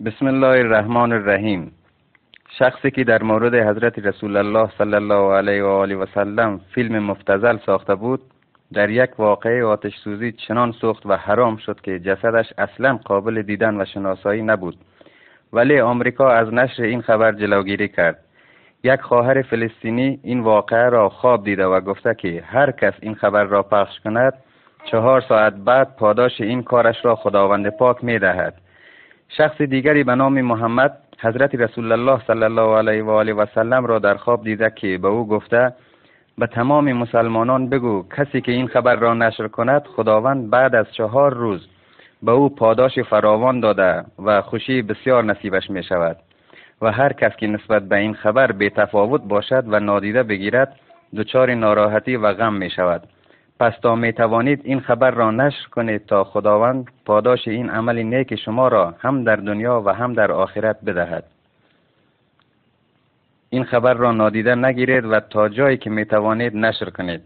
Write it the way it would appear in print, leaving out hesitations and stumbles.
بسم الله الرحمن الرحیم. شخصی که در مورد حضرت رسول الله صلی الله علیه و آله و سلم فیلم مبتذل ساخته بود، در یک واقعه آتش سوزی چنان سوخت و حرام شد که جسدش اصلا قابل دیدن و شناسایی نبود. ولی آمریکا از نشر این خبر جلوگیری کرد. یک خواهر فلسطینی این واقعه را خواب دیده و گفته که هر کس این خبر را پخش کند 4 ساعت بعد پاداش این کارش را خداوند پاک می دهد. شخص دیگری به نام محمد حضرت رسول الله صلی الله علیه و آله و سلم را در خواب دیده که به او گفته به تمام مسلمانان بگو کسی که این خبر را نشر کند خداوند بعد از 4 روز به او پاداش فراوان داده و خوشی بسیار نصیبش می شود و هر کس که نسبت به این خبر بی تفاوت باشد و نادیده بگیرد دچار ناراحتی و غم می شود. پس تا می توانید این خبر را نشر کنید تا خداوند پاداش این عمل نیک شما را هم در دنیا و هم در آخرت بدهد. این خبر را نادیده نگیرید و تا جایی که می توانید نشر کنید.